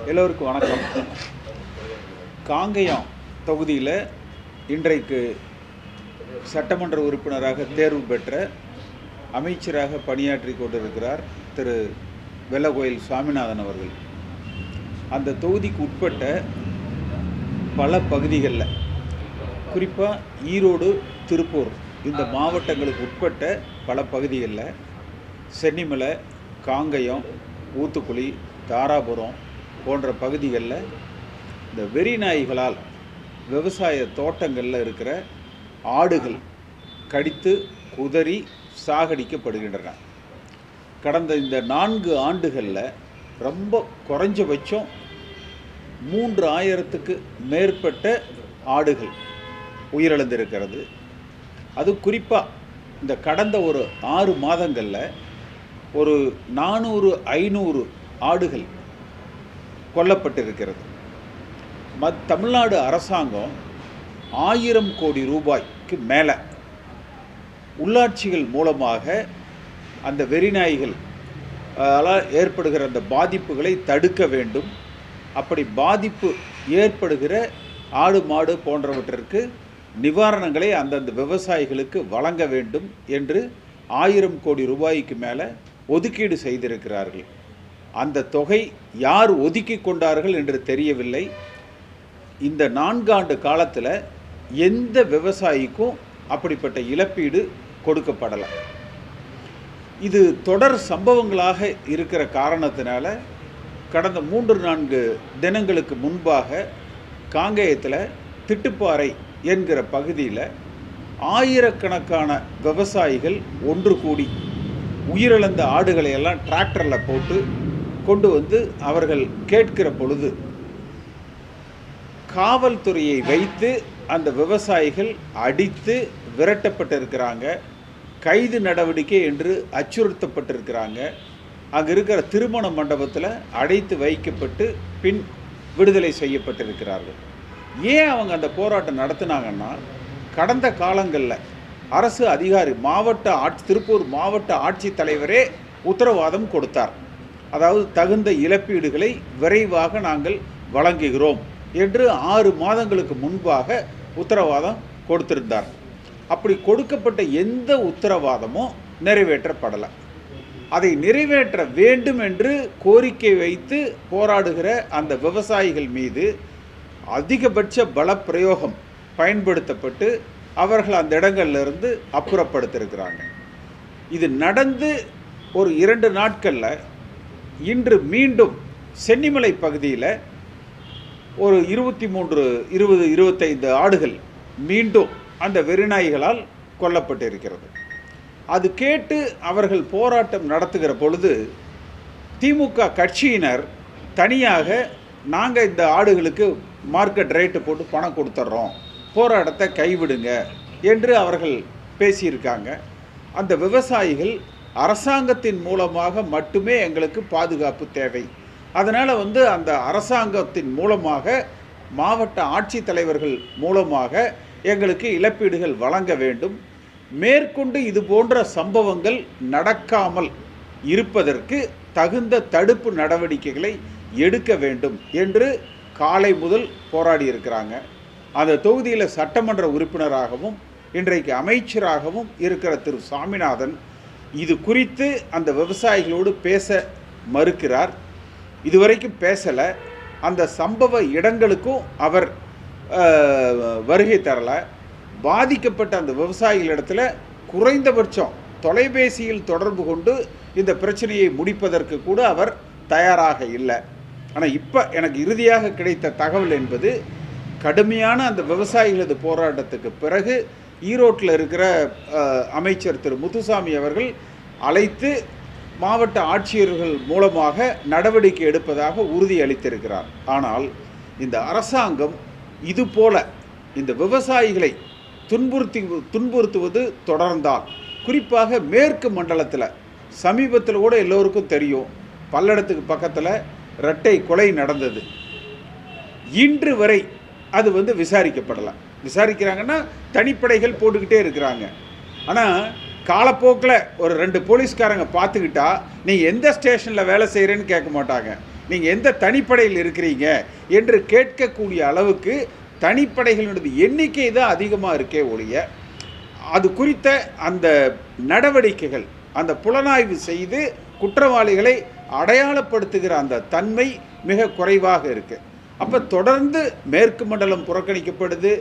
எல்லோருக்கும் வணக்கம். காங்கேயம் தொகுதியில் இன்றைக்கு சட்டமன்ற உறுப்பினராக தேர்வு பெற்ற அமைச்சராக பணியாற்றி கொண்டிருக்கிறார் திரு வெள்ளகோயில் சுவாமிநாதன் அவர்கள். அந்த தொகுதிக்கு உட்பட்ட பல பகுதிகளில், குறிப்பாக ஈரோடு, திருப்பூர் இந்த மாவட்டங்களுக்கு உட்பட்ட பல பகுதிகளில் சென்னிமலை, காங்கேயம், ஊத்துக்குளி, தாராபுரம் போன்ற பகுதிகளில் இந்த வெறி நாய்களால் விவசாய தோட்டங்களில் இருக்கிற ஆடுகள் கடித்து குதறி சாகடிக்கப்படுகின்றன. கடந்த இந்த 4 ஆண்டுகளில் ரொம்ப குறைஞ்சபட்சம் 3000க்கு மேற்பட்ட ஆடுகள் உயிரிழந்திருக்கிறது. அது குறிப்பாக இந்த கடந்த ஒரு 6 மாதங்களில் ஒரு 400-500 ஆடுகள் கொல்லப்பட்டிருக்கிறது. தமிழ்நாடு அரசாங்கம் 1000 கோடி ரூபாய்க்கு மேலே உள்ளாட்சிகள் மூலமாக அந்த வெறிநாய்கள் ஏற்படுகிற அந்த பாதிப்புகளை தடுக்க வேண்டும். அப்படி பாதிப்பு ஏற்படுகிற ஆடு மாடு போன்றவற்றிற்கு நிவாரணங்களை அந்தந்த விவசாயிகளுக்கு வழங்க வேண்டும் என்று 1000 கோடி ரூபாய்க்கு மேலே ஒதுக்கீடு செய்திருக்கிறார்கள். அந்த தொகை யார் ஒதுக்கி கொண்டார்கள் என்று தெரியவில்லை. இந்த 4 ஆண்டு காலத்தில் எந்த விவசாயிக்கும் அப்படிப்பட்ட இழப்பீடு கொடுக்கப்படலை. இது தொடர் சம்பவங்களாக இருக்கிற காரணத்தினால கடந்த 3-4 தினங்களுக்கு முன்பாக காங்கேயத்தில் திட்டுப்பாறை என்கிற பகுதியில் ஆயிரக்கணக்கான விவசாயிகள் ஒன்று கூடி உயிரிழந்த ஆடுகளை எல்லாம் டிராக்டரில் போட்டு கொண்டு வந்து அவர்கள் கேட்கிற பொழுது காவல்துறையை வைத்து அந்த விவசாயிகள் அடித்து விரட்டப்பட்டிருக்கிறாங்க. கைது நடவடிக்கை என்று அச்சுறுத்தப்பட்டிருக்கிறாங்க. அங்கே இருக்கிற திருமண மண்டபத்தில் அடைத்து வைக்கப்பட்டு பின் விடுதலை செய்யப்பட்டிருக்கிறார்கள். ஏன் அவங்க அந்த போராட்டம் நடத்தினாங்கன்னா, கடந்த காலங்களில் அரசு அதிகாரி திருப்பூர் மாவட்ட ஆட்சித்தலைவரே உத்தரவாதம் கொடுத்தார். அதாவது தகுந்த இழப்பீடுகளை விரைவாக நாங்கள் வழங்குகிறோம் என்று 6 மாதங்களுக்கு முன்பாக உத்தரவாதம் கொடுத்திருந்தார். அப்படி கொடுக்கப்பட்ட எந்த உத்தரவாதமும் நிறைவேற்றப்படலை. அதை நிறைவேற்ற வேண்டும் என்று கோரிக்கை வைத்து போராடுகிற அந்த விவசாயிகள் மீது அதிகபட்ச பலப்பிரயோகம் பயன்படுத்தப்பட்டு அவர்கள் அந்த இடங்கள்லேருந்து அப்புறப்படுத்தியிருக்கிறாங்க. இது நடந்து ஒரு 2 நாட்களில் இன்று மீண்டும் சென்னிமலை பகுதியில் ஒரு 23-25 ஆடுகள் மீண்டும் அந்த வெறிநாய்களால் கொல்லப்பட்டிருக்கிறது. அது கேட்டு அவர்கள் போராட்டம் நடத்துகிற பொழுது திமுக கட்சியினர் தனியாக நாங்கள் இந்த ஆடுகளுக்கு மார்க்கெட் ரேட்டு போட்டு பணம் கொடுத்துட்றோம், போராட்டத்தை கைவிடுங்க என்று அவர்கள் பேசியிருக்காங்க. அந்த விவசாயிகள் அரசாங்கத்தின் மூலமாக மட்டுமே எங்களுக்கு பாதுகாப்பு தேவை, அதனால் அந்த அரசாங்கத்தின் மூலமாக மாவட்ட ஆட்சித்தலைவர்கள் மூலமாக எங்களுக்கு இழப்பீடுகள் வழங்க வேண்டும், மேற்கொண்டு இது போன்ற சம்பவங்கள் நடக்காமல் இருப்பதற்கு தகுந்த தடுப்பு நடவடிக்கைகளை எடுக்க வேண்டும் என்று காலை முதல் போராடி இருக்கிறாங்க. அந்த தொகுதியில் சட்டமன்ற உறுப்பினராகவும் இன்றைக்கு அமைச்சராகவும் இருக்கிற திரு சாமிநாதன் இது குறித்து அந்த விவசாயிகளோடு பேச மறுக்கிறார். இதுவரைக்கும் பேசலை. அந்த சம்பவ இடங்களுக்கும் அவர் வருகை தரலை. பாதிக்கப்பட்ட அந்த விவசாயிகளிடத்தில் குறைந்தபட்சம் தொலைபேசியில் தொடர்பு கொண்டு இந்த பிரச்சனையை முடிப்பதற்கு கூட அவர் தயாராக இல்லை. ஆனால் இப்போ எனக்கு இறுதியாக கிடைத்த தகவல் என்பது, கடுமையான அந்த விவசாயிகளது போராட்டத்துக்கு பிறகு ஈரோட்டில் இருக்கிற அமைச்சர் திரு முத்துசாமி அவர்கள் அழைத்து மாவட்ட ஆட்சியர்கள் மூலமாக நடவடிக்கை எடுப்பதாக உறுதி அளித்திருக்கிறார். ஆனால் இந்த அரசாங்கம் இதுபோல இந்த விவசாயிகளை துன்புறுத்துவது தொடர்ந்தால், குறிப்பாக மேற்கு மண்டலத்தில் சமீபத்தில் கூட எல்லோருக்கும் தெரியும், பல்லடத்துக்கு பக்கத்தில் இரட்டை கொலை நடந்தது. இன்று வரை அது விசாரிக்கப்படலை. விசாரிக்கிறாங்கன்னா தனிப்படைகள் போட்டுக்கிட்டே இருக்கிறாங்க. ஆனால் காலப்போக்கில் ஒரு 2 போலீஸ்காரங்க பார்த்துக்கிட்டா நீ எந்த ஸ்டேஷனில் வேலை செய்கிறேன்னு கேட்க மாட்டாங்க. நீங்கள் எந்த தனிப்படையில் இருக்கிறீங்க என்று கேட்கக்கூடிய அளவுக்கு தனிப்படைகளுடைய எண்ணிக்கை தான் அதிகமாக இருக்கே ஒழிய அது குறித்த அந்த நடவடிக்கைகள், அந்த புலனாய்வு செய்து குற்றவாளிகளை அடையாளப்படுத்துகிற அந்த தன்மை மிக குறைவாக இருக்குது. அப்போ தொடர்ந்து மேற்கு மண்டலம் புறக்கணிக்கப்படுது,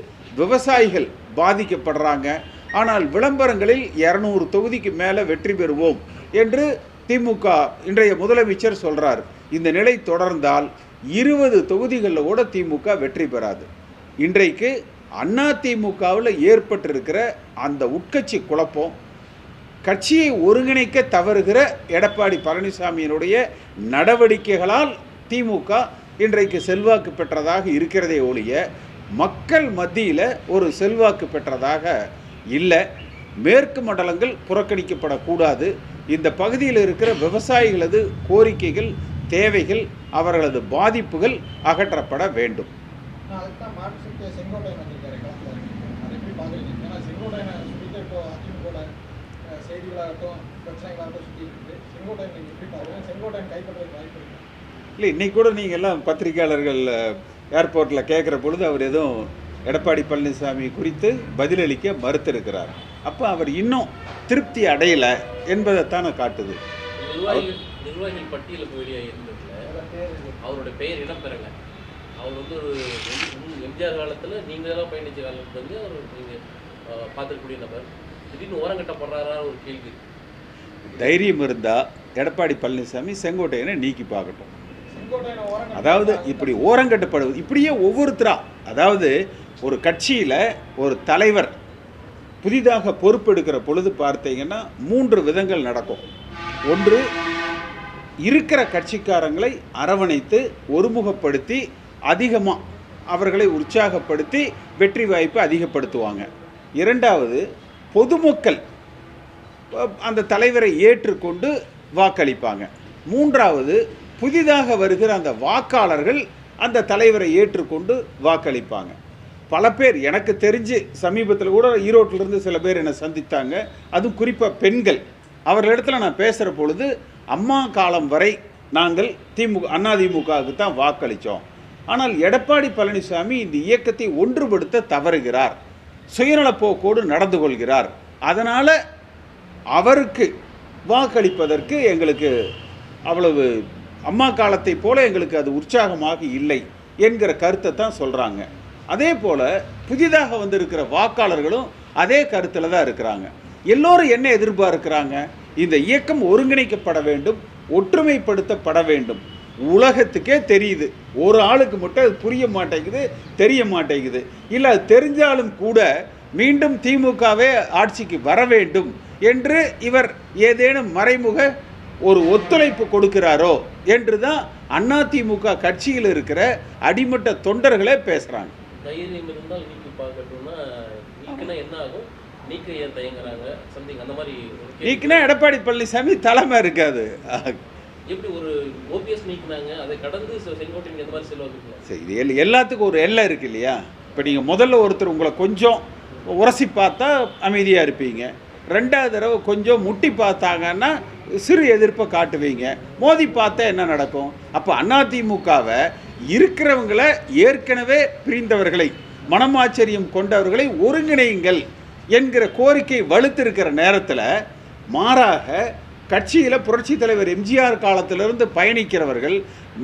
விவசாயிகள் பாதிக்கப்படுறாங்க. ஆனால் விளம்பரங்களில் 200 தொகுதிக்கு மேலே வெற்றி பெறுவோம் என்று திமுக இன்றைய முதலமைச்சர் சொல்கிறார். இந்த நிலை தொடர்ந்தால் 20 தொகுதிகளில் கூட திமுக வெற்றி பெறாது. இன்றைக்கு அதிமுகவில் ஏற்பட்டிருக்கிற அந்த உட்கட்சி குழப்பம், கட்சியை ஒருங்கிணைக்க தவறுகிற எடப்பாடி பழனிசாமியினுடைய நடவடிக்கைகளால் திமுக இன்றைக்கு செல்வாக்கு பெற்றதாக இருக்கிறதே ஒழிய மக்கள் மத்தியில் ஒரு செல்வாக்கு பெற்றதாக இல்லை. மேற்கு மண்டலங்கள் புறக்கணிக்கப்படக்கூடாது. இந்த பகுதியில் இருக்கிற விவசாயிகளது கோரிக்கைகள், தேவைகள், அவர்களது பாதிப்புகள் அகற்றப்பட வேண்டும். இல்லை, இன்னைக்கு கூட நீங்கள் எல்லாம் பத்திரிகையாளர்கள் ஏர்போர்ட்டில் கேட்குற பொழுது அவர் எதுவும் எடப்பாடி பழனிசாமி குறித்து பதிலளிக்க மறுத்திருக்கிறார். அப்போ அவர் இன்னும் திருப்தி அடையலை என்பதைத்தானே காட்டுது. நிர்வாகிகள் பட்டியலுக்கு வெளியாக இருந்ததில் அவருடைய பெயர் இடம்பெறலை. அவர் வந்து ஒரு எம்ஜிஆர் காலத்தில் நீங்களெல்லாம் பயணித்த காலத்தில் வந்து அவர் நீங்கள் பார்த்துருக்கூடிய நபர் திடீர்னு ஓரங்கட்டப்படுறாரா ஒரு கேள்வி. தைரியம் இருந்தால் எடப்பாடி பழனிசாமி செங்கோட்டையனை நீக்கி பார்க்கட்டும். அதாவது இப்படி ஓரங்கட்டப்படுவது இப்படியே ஒவ்வொருத்தரா, அதாவது ஒரு கட்சியில் ஒரு தலைவர் புதிதாக பொறுப்பெடுக்கிற பொழுது பார்த்தீங்கன்னா 3 விதங்கள் நடக்கும். ஒன்று, இருக்கிற கட்சிக்காரங்களை அரவணைத்து ஒருமுகப்படுத்தி அதிகமாக அவர்களை உற்சாகப்படுத்தி வெற்றி வாய்ப்பை அதிகப்படுத்துவாங்க. இரண்டாவது, பொதுமக்கள் அந்த தலைவரை ஏற்றுக்கொண்டு வாக்களிப்பாங்க. மூன்றாவது, புதிதாக வருகிற அந்த வாக்காளர்கள் அந்த தலைவரை ஏற்றுக்கொண்டு வாக்களிப்பாங்க. பல பேர் எனக்கு தெரிஞ்சு சமீபத்தில் கூட ஈரோட்டிலிருந்து சில பேர் என்னை சந்தித்தாங்க. அதுவும் குறிப்பாக பெண்கள். அவர்களிடத்தில் நான் பேசுகிற பொழுது அம்மா காலம் வரை நாங்கள் அதிமுகவுக்கு தான் வாக்களித்தோம். ஆனால் எடப்பாடி பழனிசாமி இந்த இயக்கத்தை ஒன்றுபடுத்த தவறுகிறார், சுயநலப்போக்கோடு நடந்து கொள்கிறார். அதனால் அவருக்கு வாக்களிப்பதற்கு எங்களுக்கு அவ்வளவு அம்மா காலத்தை போல எங்களுக்கு அது உற்சாகமாக இல்லை என்கிற கருத்தை தான் சொல்கிறாங்க. அதே போல் புதிதாக வந்திருக்கிற வாக்காளர்களும் அதே கருத்தில் தான் இருக்கிறாங்க. எல்லோரும் என்ன எதிர்பார்க்கிறாங்க? இந்த இயக்கம் ஒருங்கிணைக்கப்பட வேண்டும், ஒற்றுமைப்படுத்தப்பட வேண்டும். உலகத்துக்கே தெரியுது, ஒரு ஆளுக்கு மட்டும் அது புரிய மாட்டேங்குது, தெரிய மாட்டேங்குது. இல்லை, அது தெரிஞ்சாலும் கூட மீண்டும் திமுகவே ஆட்சிக்கு வர வேண்டும் என்று இவர் ஏதேனும் மறைமுக ஒரு ஒத்துழைப்பு கொடுக்கிறாரோ என்று தான் அதிமுக கட்சியில் இருக்கிற அடிமட்ட தொண்டர்களே பேசுகிறாங்க. தைரியம் இருந்தால் நீக்கி பார்க்கட்டும்னா நீக்கினா என்ன ஆகும்? நீக்க ஏன் தயங்குறாங்க? சம்திங் அந்த மாதிரி நீக்கினா எடப்பாடி பழனிசாமி தலைமை இருக்காது. எப்படி ஒரு ஓபிஎஸ் நீக்கினாங்க, அதை கடந்து செங்கோட்டையன் எந்த மாதிரி செல்வாங்க? சரி, இது எல்லாத்துக்கும் ஒரு எல்லை இருக்கு இல்லையா? இப்போ நீங்கள் முதல்ல ஒருத்தர் உங்களை கொஞ்சம் உரசி பார்த்தா அமைதியாக இருப்பீங்க. ரெண்டாவது தடவை கொஞ்சம் முட்டி பார்த்தாங்கன்னா சிறு எதிர்ப்பை காட்டுவீங்க. மோதி பார்த்தா என்ன நடக்கும்? அப்போ அதிமுகவை இருக்கிறவங்களை, ஏற்கனவே பிரிந்தவர்களை, மனமாச்சரியம் கொண்டவர்களை ஒருங்கிணையுங்கள் என்கிற கோரிக்கை வலுத்திருக்கிற நேரத்தில் மாறாக கட்சியில் புரட்சித் தலைவர் எம்ஜிஆர் காலத்திலிருந்து பயணிக்கிறவர்கள்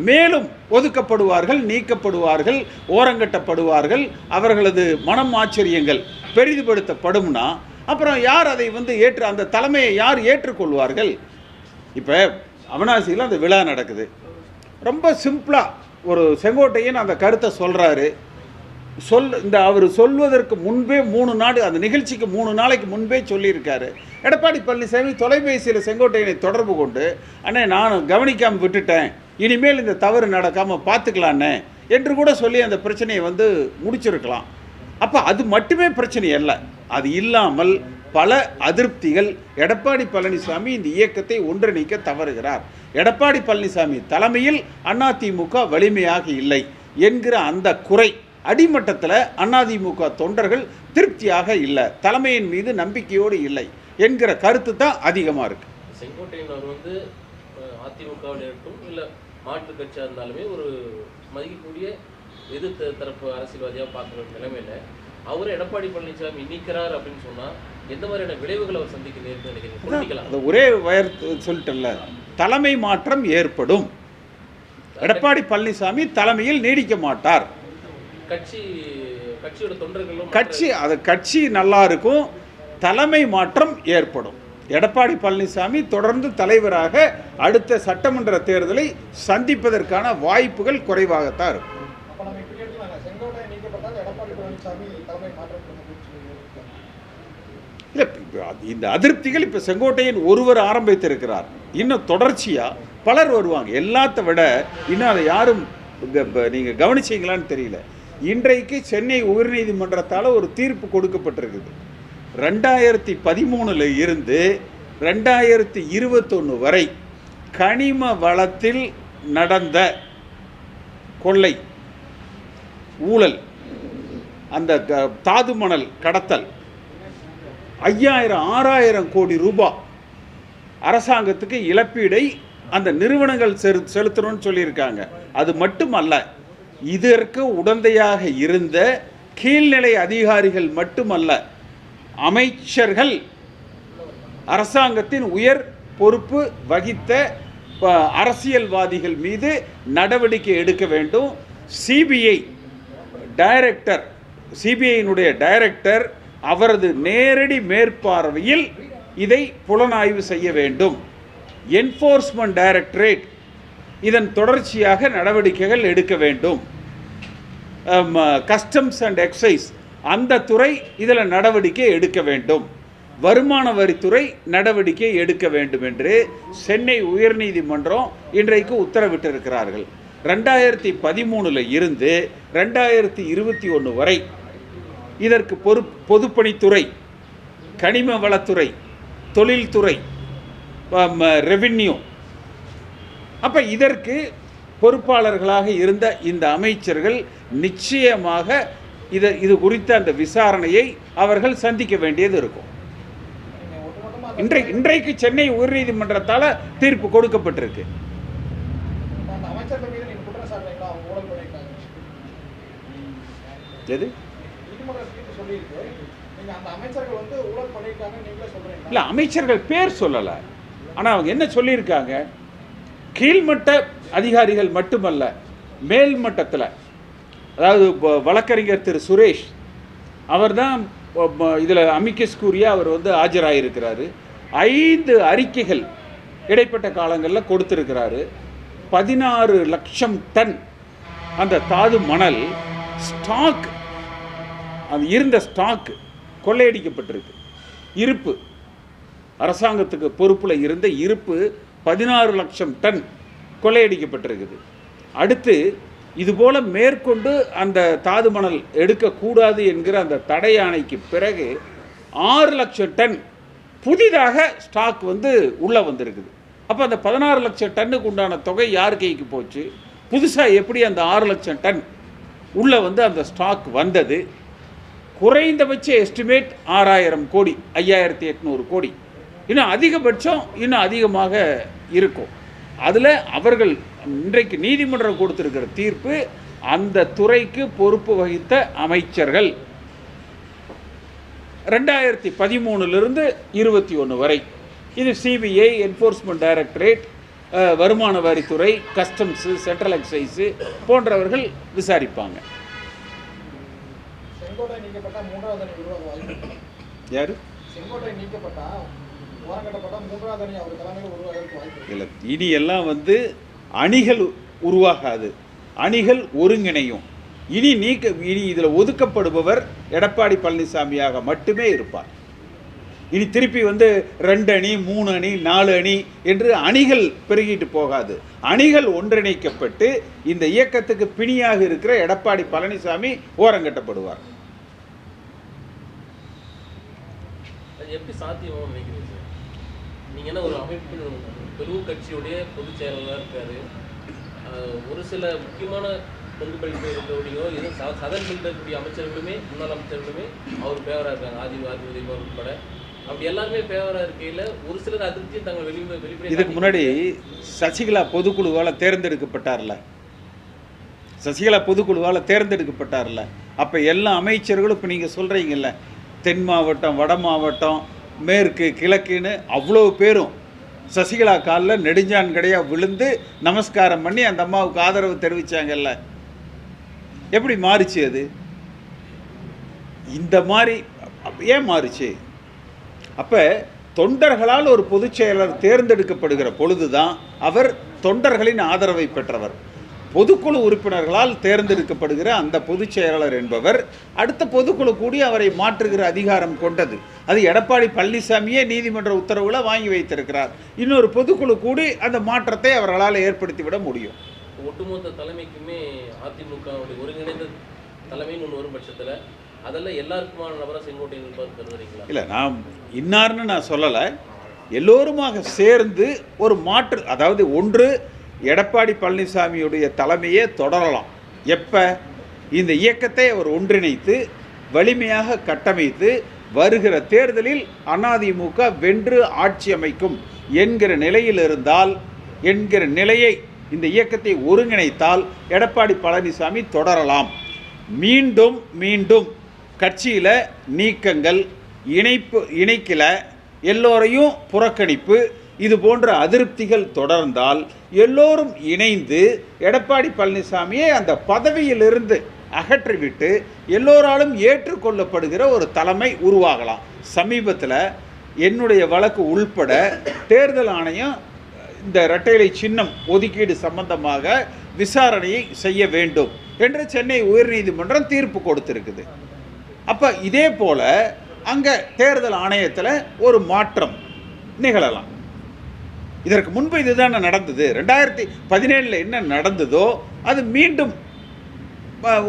மேலும் ஒதுக்கப்படுவார்கள், நீக்கப்படுவார்கள், ஓரங்கட்டப்படுவார்கள். அவர்களது மனம் ஆச்சரியங்கள் பெரிதுபடுத்தப்படும்னா அப்புறம் யார் அதை ஏற்று அந்த தலைமையை யார் ஏற்றுக்கொள்வார்கள்? இப்போ அவிநாசியில் அந்த விழா நடக்குது. ரொம்ப சிம்பிளாக ஒரு செங்கோட்டையன் அந்த கருத்தை சொல்கிறாரு. அவர் சொல்வதற்கு முன்பே 3 நாள், அந்த நிகழ்ச்சிக்கு 3 நாளைக்கு முன்பே சொல்லியிருக்காரு. எடப்பாடி பழனிசாமி தொலைபேசியில் செங்கோட்டையனை தொடர்பு கொண்டு, அண்ணே நான் கவனிக்காமல் விட்டுட்டேன், இனிமேல் இந்த தவறு நடக்காமல் பார்த்துக்கலான்னே என்று கூட சொல்லி அந்த பிரச்சனையை முடிச்சிருக்கலாம். அப்போ அது மட்டுமே பிரச்சனை அல்ல. அது இல்லாமல் பல அதிருப்திகள். எடப்பாடி பழனிசாமி இந்த இயக்கத்தை ஒன்றிணைக்க தவறுகிறார், எடப்பாடி பழனிசாமி தலைமையில் அதிமுக வலிமையாக இல்லை என்கிற அந்த குறை அடிமட்டத்தில் அதிமுக தொண்டர்கள் திருப்தியாக இல்லை, தலைமையின் மீது நம்பிக்கையோடு இல்லை என்கிற கருத்து தான் அதிகமாக இருக்குது. செங்கோட்டையன் அவர் அதிமுகவில் இருக்கட்டும், இல்லை மாற்று கட்சியாக இருந்தாலுமே ஒரு மதிக்கக்கூடிய எதிர்த்து தரப்பு அரசியல்வாதியாக பார்க்குற நிலைமையில அவரை எடப்பாடி பழனிசாமி நீக்கிறார் அப்படின்னு சொன்னால் எந்த மாதிரியான விளைவுகளை அவர் சந்திக்க நேர்ந்து நினைக்கிறீங்க? அது ஒரே வயர் சொல்லிட்டல, தலைமை மாற்றம் ஏற்படும். எடப்பாடி பழனிசாமி தலைமையில் நீடிக்க மாட்டார். கட்சியோட தொண்டர்களும் கட்சி நல்லா இருக்கும், தலைமை மாற்றம் ஏற்படும். எடப்பாடி பழனிசாமி தொடர்ந்து தலைவராக அடுத்த சட்டமன்ற தேர்தலை சந்திப்பதற்கான வாய்ப்புகள் குறைவாகத்தான் இருக்கும். இல்லை, இந்த அதிருப்திகள் இப்போ செங்கோட்டையன் ஒருவர் ஆரம்பித்திருக்கிறார். இன்னும் தொடர்ச்சியாக பலர் வருவாங்க. எல்லாத்த விட இன்னும் அதை யாரும் நீங்கள் கவனிச்சிங்களான்னு தெரியல. இன்றைக்கு சென்னை உயர்நீதிமன்றத்தால் ஒரு தீர்ப்பு கொடுக்கப்பட்டிருக்குது. 2013 இருந்து 2021 வரை கனிம வளத்தில் நடந்த கொள்ளை, ஊழல், அந்த தாது மணல் கடத்தல் 5000-6000 கோடி ரூபாய் அரசாங்கத்துக்கு இழப்பீடை அந்த நிறுவனங்கள் செலுத்தணும்னு சொல்லியிருக்காங்க. அது மட்டுமல்ல, இதற்கு உடந்தையாக இருந்த கீழ்நிலை அதிகாரிகள் மட்டுமல்ல, அமைச்சர்கள், அரசாங்கத்தின் உயர் பொறுப்பு வகித்த அரசியல்வாதிகள் மீது நடவடிக்கை எடுக்க வேண்டும். சிபிஐ டைரக்டர், சிபிஐயினுடைய டைரக்டர் அவரது நேரடி மேற்பார்வையில் இதை புலனாய்வு செய்ய வேண்டும். என்ஃபோர்ஸ்மெண்ட் டைரக்டரேட் இதன் தொடர்ச்சியாக நடவடிக்கைகள் எடுக்க வேண்டும். கஸ்டம்ஸ் அண்ட் எக்ஸைஸ் அந்த துறை இதில் நடவடிக்கை எடுக்க வேண்டும். வருமான வரித்துறை நடவடிக்கை எடுக்க வேண்டும் என்று சென்னை உயர்நீதிமன்றம் இன்றைக்கு உத்தரவிட்டிருக்கிறார்கள். 2013 இருந்து 2021 வரை இதற்கு பொதுப்பணித்துறை, கனிம வளத்துறை, தொழில்துறை, ரெவின்யூ, அப்போ இதற்கு பொறுப்பாளர்களாக இருந்த இந்த அமைச்சர்கள் நிச்சயமாக இது குறித்த அந்த விசாரணையை அவர்கள் சந்திக்க வேண்டியது இருக்கும். இன்றைக்கு சென்னை உயர்நீதிமன்றத்தால் தீர்ப்பு கொடுக்கப்பட்டிருக்கு. எது இல்லை, அமைச்சர்கள் பேர் சொல்லலை. ஆனால் அவங்க என்ன சொல்லியிருக்காங்க, கீழ்மட்ட அதிகாரிகள் மட்டுமல்ல, மேல் மட்டத்தில், அதாவது வழக்கறிஞர் திரு சுரேஷ் அவர் தான் இதில் அமிக்கஸ் கூறிய அவர் ஆஜராகிருக்கிறாரு. 5 அறிக்கைகள் இடைப்பட்ட காலங்களில் கொடுத்திருக்கிறாரு. 16 லட்சம் டன் அந்த தாது மணல் ஸ்டாக், அது இருந்த ஸ்டாக் கொள்ளையடிக்கப்பட்டிருக்கு. இருப்பு, அரசாங்கத்துக்கு பொறுப்பில் இருந்த இருப்பு 16 லட்சம் டன் கொள்ளையடிக்கப்பட்டிருக்குது. அடுத்து இதுபோல் மேற்கொண்டு அந்த தாது மணல் எடுக்கக்கூடாது என்கிற அந்த தடை ஆணைக்கு பிறகு 6 லட்சம் டன் புதிதாக ஸ்டாக் உள்ளே வந்திருக்குது. அப்போ அந்த 16 லட்சம் டன்னுக்கு உண்டான தொகை யார் கைக்கு போச்சு? புதுசாக எப்படி அந்த 6 லட்சம் டன் உள்ளே அந்த ஸ்டாக் வந்தது? குறைந்தபட்ச எஸ்டிமேட் 6000 கோடி, 5800 கோடி, இன்னும் அதிகபட்சம் இன்னும் அதிகமாக இருக்கும். அதில் அவர்கள் இன்றைக்கு நீதிமன்றம் கொடுத்திருக்கிற தீர்ப்பு, அந்த துறைக்கு பொறுப்பு வகித்த அமைச்சர்கள் 2013 21 வரை, இது சிபிஐ, என்ஃபோர்ஸ்மெண்ட் டைரக்டரேட், வருமான வரித்துறை, கஸ்டம்ஸு, சென்ட்ரல் எக்ஸைஸு போன்றவர்கள் விசாரிப்பாங்க. யாரு இல்லை, இனி எல்லாம் அணிகள் உருவாகாது, அணிகள் ஒருங்கிணையும். இனி இதில் ஒதுக்கப்படுபவர் எடப்பாடி பழனிசாமியாக மட்டுமே இருப்பார். இனி திருப்பி 2 அணி, 3 அணி, 4 அணி என்று அணிகள் பெருகிட்டு போகாது. அணிகள் ஒன்றிணைக்கப்பட்டு இந்த இயக்கத்துக்கு பிணியாக இருக்கிற எடப்பாடி பழனிசாமி ஓரங்கட்டப்படுவார். எப்படி சாத்தியம் நினைக்கிறீங்க சார்? நீங்கள் என்ன ஒரு அமைப்பு பெரு கட்சியுடைய பொதுச் செயலாளராக இருக்காரு, ஒரு சில முக்கியமான பங்களிப்பு இருக்கக்கூடியோ சதன் இருக்கக்கூடிய அமைச்சர்களுமே, முன்னாள் அமைச்சர்களுமே அவர் பேவராக இருக்காங்க. ஆதிபதி உட்பட அப்படி எல்லாருமே ஃபேவராக இருக்கையில் ஒரு சிலர் அதிர்ச்சி தங்கள் வெளிப்படையாக இதுக்கு முன்னாடி சசிகலா பொதுக்குழுவால் தேர்ந்தெடுக்கப்பட்டார்ல, சசிகலா பொதுக்குழுவால் தேர்ந்தெடுக்கப்பட்டார்ல, அப்போ எல்லா அமைச்சர்களும் இப்போ நீங்கள் சொல்கிறீங்கல்ல, தென் மாவட்டம், வட மாவட்டம், மேற்கு, கிழக்குன்னு அவ்வளோ பேரும் சசிகலா காலில் நெடுஞ்சான் கடையாக விழுந்து நமஸ்காரம் பண்ணி அந்த அம்மாவுக்கு ஆதரவு தெரிவித்தாங்கல்ல. எப்படி மாறுச்சு அது? இந்த மாதிரி ஏன் மாறுச்சு? அப்போ தொண்டர்களால் ஒரு பொதுச் செயலர் தேர்ந்தெடுக்கப்படுகிற பொழுதுதான் அவர் தொண்டர்களின் ஆதரவை பெற்றவர். பொதுக்குழு உறுப்பினர்களால் தேர்ந்தெடுக்கப்படுகிற அந்த பொதுச் செயலாளர் என்பவர் அடுத்த பொதுக்குழு கூடி அவரை மாற்றுகிற அதிகாரம் கொண்டது. அது எடப்பாடி பழனிசாமியே நீதிமன்ற உத்தரவுகளை வாங்கி வைத்திருக்கிறார். இன்னொரு பொதுக்குழு கூடி அந்த மாற்றத்தை அவர்களால் ஏற்படுத்திவிட முடியும். ஒட்டுமொத்த தலைமைக்குமே அதிமுகவுடைய ஒருங்கிணைந்த தலைமைன்னு ஒன்று வரும் பட்சத்தில் அதெல்லாம் எல்லாருக்குமான நபராக செங்கோட்டையன் இருப்பார் கருதுறீங்களா? இல்லை, நான் இன்னார்னு நான் சொல்லலை. எல்லோருமாக சேர்ந்து ஒரு மாற்று, அதாவது ஒன்று எடப்பாடி பழனிசாமியுடைய தலைமையே தொடரலாம். எப்போ இந்த இயக்கத்தை அவர் ஒன்றிணைத்து வலிமையாக கட்டமைத்து வருகிற தேர்தலில் அதிமுக வென்று ஆட்சி அமைக்கும் என்கிற நிலையில் இருந்தால், என்கிற நிலையை இந்த இயக்கத்தை ஒருங்கிணைத்தால் எடப்பாடி பழனிசாமி தொடரலாம். மீண்டும் மீண்டும் கட்சியில் நீக்கங்கள், இணைக்கல, எல்லோரையும் புறக்கணிப்பு, இது போன்ற அதிருப்திகள் தொடர்ந்தால் எல்லோரும் இணைந்து எடப்பாடி பழனிசாமியை அந்த பதவியிலிருந்து அகற்றிவிட்டு எல்லோராலும் ஏற்றுக்கொள்ளப்படுகிற ஒரு தலைமை உருவாகலாம். சமீபத்தில் என்னுடைய வழக்கு உள்பட தேர்தல் ஆணையம் இந்த இரட்டைலை சின்னம் ஒதுக்கீடு சம்பந்தமாக விசாரணையை செய்ய வேண்டும் என்று சென்னை உயர்நீதிமன்றம் தீர்ப்பு கொடுத்திருக்குது. அப்போ இதே போல் அங்கே தேர்தல் ஆணையத்தில் ஒரு மாற்றம் நிகழலாம். இதற்கு முன்பு இதுதான் நடந்தது. 2017 என்ன நடந்ததோ அது மீண்டும்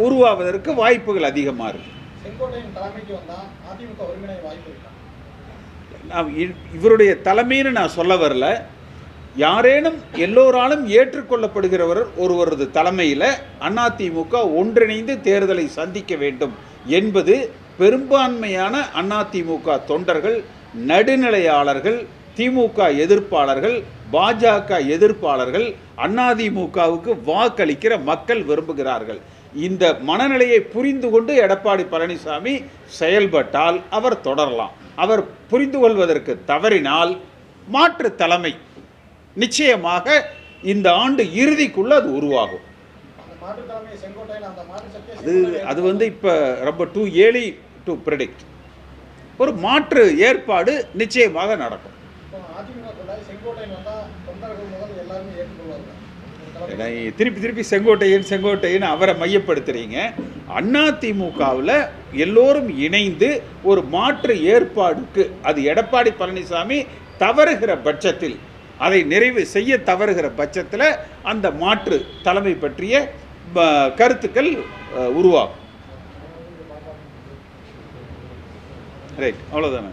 உருவாவதற்கு வாய்ப்புகள் அதிகமாக இருக்கு. இவருடைய தலைமைன்னு நான் சொல்ல வரல. யாரேனும் எல்லோராலும் ஏற்றுக்கொள்ளப்படுகிறவர் ஒருவரது தலைமையில் அதிமுக ஒன்றிணைந்து தேர்தலை சந்திக்க வேண்டும் என்பது பெரும்பான்மையான அதிமுக தொண்டர்கள், நடுநிலையாளர்கள், திமுக எதிர்ப்பாளர்கள், பாஜக எதிர்ப்பாளர்கள், அதிமுகவுக்கு வாக்களிக்கிற மக்கள் விரும்புகிறார்கள். இந்த மனநிலையை புரிந்து கொண்டு எடப்பாடி பழனிசாமி செயல்பட்டால் அவர் தொடரலாம். அவர் புரிந்து கொள்வதற்கு தவறினால் மாற்று தலைமை நிச்சயமாக இந்த ஆண்டு இறுதிக்குள்ள அது உருவாகும். அது வந்து இப்போ ரொம்ப டூ ஏர்லி டு ப்ரெடிக்ட். ஒரு மாற்று ஏற்பாடு நிச்சயமாக நடக்கும். திருப்பி செங்கோட்டையன் அவரை மையப்படுத்துறீங்க. அதிமுகவில் எல்லோரும் இணைந்து ஒரு மாற்று ஏற்பாடுக்கு அது எடப்பாடி பழனிசாமி தவறுகிற பட்சத்தில், அதை நிறைவு செய்ய தவறுகிற பட்சத்தில் அந்த மாற்று தலைமை பற்றிய கருத்துக்கள் உருவாகும். ரைட், அவ்வளோதானே.